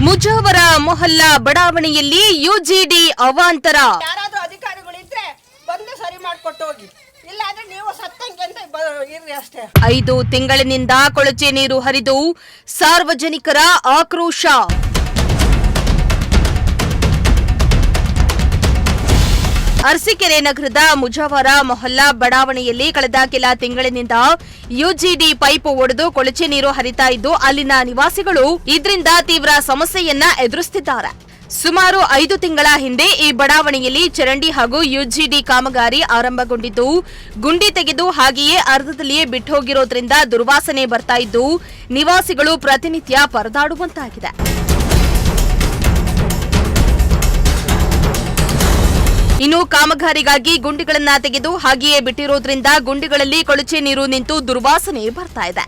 ಮುಜಾವರ ಮೊಹಲ್ಲಾ ಬಡಾವಣೆಯಲ್ಲಿ ಯುಜಿಡಿ ಅವಾಂತರ. ಯಾರಾದ್ರೂ ಅಧಿಕಾರಿಗಳಿದ್ರೆ ಬಂದು ಸರಿ ಮಾಡ್ಕೊಟ್ಟು ಹೋಗಿ, ಇಲ್ಲಾಂದ್ರೆ ನೀವು ಸತ್ತಂಗೆ ಅಂತ ಇರ್ರಿ ಅಷ್ಟೇ. 5 ತಿಂಗಳಿನಿಂದ ಕೊಳಚೆ ನೀರು ಹರಿದು ಸಾರ್ವಜನಿಕರ ಆಕ್ರೋಶ. ಅರಸೀಕೆರೆ ನಗರದ ಮುಜಾವರ ಮೊಹಲ್ಲಾ ಬಡಾವಣೆಯಲ್ಲಿ ಕಳೆದ ಕೆಲ ತಿಂಗಳಿನಿಂದ ಯುಜಿಡಿ ಪೈಪ್ ಒಡೆದು ಕೊಳಚೆ ನೀರು ಹರಿತಾ ಇದ್ದು ಅಲ್ಲಿನ ನಿವಾಸಿಗಳು ಇದರಿಂದ ತೀವ್ರ ಸಮಸ್ಯೆಯನ್ನ ಎದುರಿಸುತ್ತಿದ್ದಾರೆ. ಸುಮಾರು 5 ತಿಂಗಳ ಹಿಂದೆ ಈ ಬಡಾವಣೆಯಲ್ಲಿ ಚರಂಡಿ ಹಾಗೂ ಯುಜಿಡಿ ಕಾಮಗಾರಿ ಆರಂಭಗೊಂಡಿದ್ದು ಗುಂಡಿ ತೆಗೆದು ಹಾಗೆಯೇ ಅರ್ಧದಲ್ಲಿಯೇ ಬಿಟ್ಟು ಹೋಗಿರೋದ್ರಿಂದ ದುರ್ವಾಸನೆ ಬರ್ತಾ ಇದ್ದು ನಿವಾಸಿಗಳು ಪ್ರತಿನಿತ್ಯ ಪರದಾಡುವಂತಾಗಿದೆ. ಇನ್ನು ಕಾಮಗಾರಿಗಾಗಿ ಗುಂಡಿಗಳನ್ನ ತೆಗೆದು ಹಾಗೆಯೇ ಬಿಟ್ಟಿರೋದ್ರಿಂದ ಗುಂಡಿಗಳಲ್ಲಿ ಕೊಳಚೆ ನೀರು ನಿಂತು ದುರ್ವಾಸನೆ ಬರ್ತಾ ಇದೆ.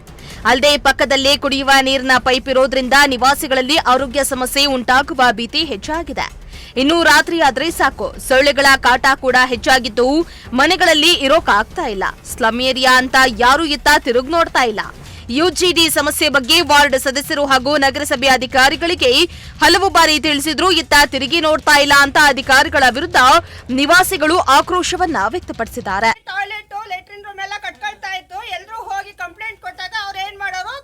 ಅಲ್ಲದೆ ಪಕ್ಕದಲ್ಲೇ ಕುಡಿಯುವ ನೀರಿನ ಪೈಪ್ ಇರೋದ್ರಿಂದ ನಿವಾಸಿಗಳಲ್ಲಿ ಆರೋಗ್ಯ ಸಮಸ್ಯೆ ಉಂಟಾಗುವ ಭೀತಿ ಹೆಚ್ಚಾಗಿದೆ. ಇನ್ನು ರಾತ್ರಿಯಾದ್ರೆ ಸಾಕು ಸೊಳ್ಳೆಗಳ ಕಾಟ ಕೂಡ ಹೆಚ್ಚಾಗಿದ್ದು ಮನೆಗಳಲ್ಲಿ ಇರೋಕಾಗ್ತಾ ಇಲ್ಲ. ಸ್ಲಮ್ ಏರಿಯಾ ಅಂತ ಯಾರು ಇತ್ತ ತಿರುಗಿ ನೋಡ್ತಾ ಇಲ್ಲ. ಯುಜಿಡಿ ಸಮಸ್ಯೆ ಬಗ್ಗೆ ವಾರ್ಡ್ ಸದಸ್ಯರು ಹಾಗೂ ನಗರಸಭೆ ಅಧಿಕಾರಿಗಳಿಗೆ ಹಲವು ಬಾರಿ ತಿಳಿಸಿದ್ರು, ಇತ್ತ ತಿರುಗಿ ನೋಡ್ತಾ ಇಲ್ಲ ಅಂತ ಅಧಿಕಾರಿಗಳ ವಿರುದ್ಧ ನಿವಾಸಿಗಳು ಆಕ್ರೋಶವನ್ನ ವ್ಯಕ್ತಪಡಿಸಿದ್ದಾರೆ. ಟಾಯ್ಲೆಟ್ ಲೆಟ್ರಿನ್ ರೂಮ್ ಎಲ್ಲ ಕಟ್ಕೊಳ್ತಾ ಇತ್ತು. ಎಲ್ಲರೂ ಹೋಗಿ ಕಂಪ್ಲೇಂಟ್ ಕೊಟ್ಟಾಗ ಅವ್ರು ಏನ್ ಮಾಡೋರು,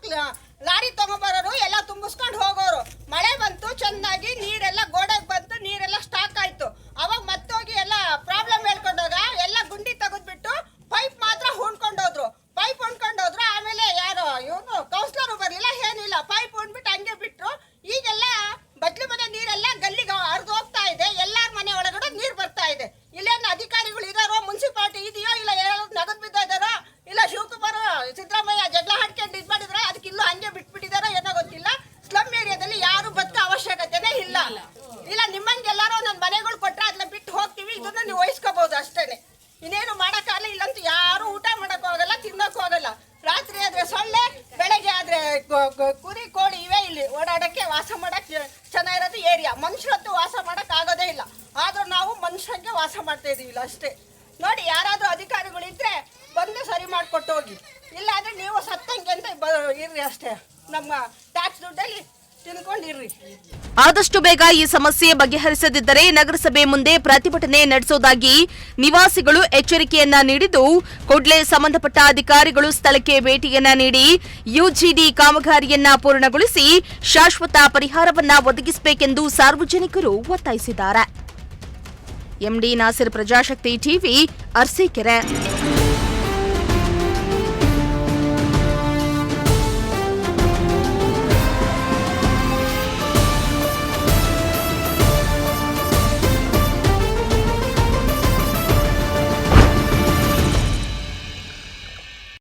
ಲಾರಿ ತಗೊಂಡ್ಬರೋರು ಎಲ್ಲ ತುಂಬಿಸ್ಕೊಂಡು ಹೋಗೋರು. ಮಳೆ ಬಂತು, ಚೆನ್ನಾಗಿ ನೀರೆಲ್ಲ ಗೋಡೆಗೆ ಬಂತು, ನೀರೆಲ್ಲ ಸ್ಟಾಕ್ ಆಯ್ತು. ಅವಾಗ ಮತ್ತೋಗಿ ಎಲ್ಲ ಪ್ರಾಬ್ಲಮ್ ಹೇಳ್ಕೊಂಡಾಗ ಎಲ್ಲ ಗುಂಡಿ ತೆಗೆದ್ಬಿಟ್ಟು ಪೈಪ್ ಮಾತ್ರ ಹೊಂದ್ಕೊಂಡೋದ್ರು. ಪೈಪ್ ಹೊಂದ್ಕೊಂಡೋದ್ರು. ಆಮೇಲೆ ಯಾರು ಇವನು ಕೌನ್ಸಿಲರ್ ಬರಲಿಲ್ಲ, ಏನಿಲ್ಲ, ಪೈಪ್ ಹೊಂದ್ಬಿಟ್ಟು ಹಂಗೆ ಬಿಟ್ರು. ಈಗೆಲ್ಲ ಬಟ್ಲು ಮನೆ ನೀರೆಲ್ಲ ಗಲ್ಲಿಗೆ ಹರಿದು ಹೋಗ್ತಾ ಇದೆ. ಎಲ್ಲಾರ ಮನೆ ಒಳಗಡೆ ನೀರು ಬರ್ತಾ ಇದೆ. ಇಲ್ಲೇನು ಅಧಿಕಾರಿಗಳು ಇದಾರೋ, ಮುನ್ಸಿಪಾಲಿಟಿ ಇದೆಯೋ, ಇಲ್ಲ ನಗದು ಬಿದ್ದ ಇದಾರೋ, ಇಲ್ಲ ಶಿವಕುಮಾರ್ ಸಿದ್ದರಾಮಯ್ಯ ಜಗಳ ಹಾಡ್ಕೊಂಡು ಇದು ಮಾಡಿದ್ರೆ ಅದಕ್ಕೆ ಇಲ್ಲೂ ಹಂಗೆ ಬಿಟ್ಬಿಟ್ಟಿದಾರೋ ಏನೋ ಗೊತ್ತಿಲ್ಲ. ಸ್ಲಮ್ ಏರಿಯಾದಲ್ಲಿ ಯಾರು ಬದುಕೋ ಅವಶ್ಯಕತೆನೇ ಇಲ್ಲ. ಇಲ್ಲ ನಿಮ್ಮಂಗೆ ಎಲ್ಲಾರೋ ನನ್ನ ಮನೆಗಳು ಕೊಟ್ರೆ ಅದನ್ನ ಬಿಟ್ಟು ಹೋಗ್ತೀವಿ, ಇದನ್ನ ನೀವು ವಹಿಸ್ಕೋಬಹುದು ಅಷ್ಟೇನೆ. ಇನ್ನೇನು ಮಾಡೋಕ್ಕಾಗಲ್ಲ. ಇಲ್ಲಂತೂ ಯಾರು ಊಟ ಮಾಡಕ್ ಹೋಗಲ್ಲ, ತಿನ್ನಕ್ ಹೋಗಲ್ಲ. ರಾತ್ರಿ ಆದ್ರೆ ಸೊಳ್ಳೆ, ಬೆಳಗ್ಗೆ ಆದ್ರೆ ಕುರಿ ಕೋಳಿ ಇವೇ ಇಲ್ಲಿ ಓಡಾಡಕ್ಕೆ ವಾಸ ಮಾಡಕ್ ಚೆನ್ನಾಗಿರೋದು ಏರಿಯಾ. ಮನುಷ್ಯರಂತೂ ವಾಸ ಮಾಡಕ್ ಆಗೋದೇ ಇಲ್ಲ. ಆದ್ರೂ ನಾವು ಮನುಷ್ಯಂಗೆ ವಾಸ ಮಾಡ್ತಾ ಇದೀವಿ ಇಲ್ಲ ಅಷ್ಟೇ. ನೋಡಿ, ಯಾರಾದ್ರೂ ಅಧಿಕಾರಿಗಳಿದ್ರೆ ಬಂದು ಸರಿ ಮಾಡ್ಕೊಟ್ಟು ಹೋಗಿ, ಇಲ್ಲಾಂದ್ರೆ ನೀವು ಸತ್ತಂಗೆ ಅಂತ ಇರ್ರಿ ಅಷ್ಟೇ. ನಮ್ಮ ಟ್ಯಾಕ್ಸ್ ದುಡ್ಡಲ್ಲಿ ತಿನ್ಕೊಂಡಿರ್ರಿ. ಆದಷ್ಟು ಬೇಗ ಈ ಸಮಸ್ಯೆ ಬಗೆಹರಿಸದಿದ್ದರೆ ನಗರಸಭೆ ಮುಂದೆ ಪ್ರತಿಭಟನೆ ನಡೆಸುವುದಾಗಿ ನಿವಾಸಿಗಳು ಎಚ್ಚರಿಕೆಯನ್ನ ನೀಡಿದ್ದು, ಕೂಡಲೇ ಸಂಬಂಧಪಟ್ಟ ಅಧಿಕಾರಿಗಳು ಸ್ಥಳಕ್ಕೆ ಭೇಟಿಯನ್ನ ನೀಡಿ ಯುಜಿಡಿ ಕಾಮಗಾರಿಯನ್ನ ಪೂರ್ಣಗೊಳಿಸಿ ಶಾಶ್ವತ ಪರಿಹಾರವನ್ನ ಒದಗಿಸಬೇಕೆಂದು ಸಾರ್ವಜನಿಕರು ಒತ್ತಾಯಿಸಿದ್ದಾರೆ. MD Nasir, Prajashakti TV, Arsikere.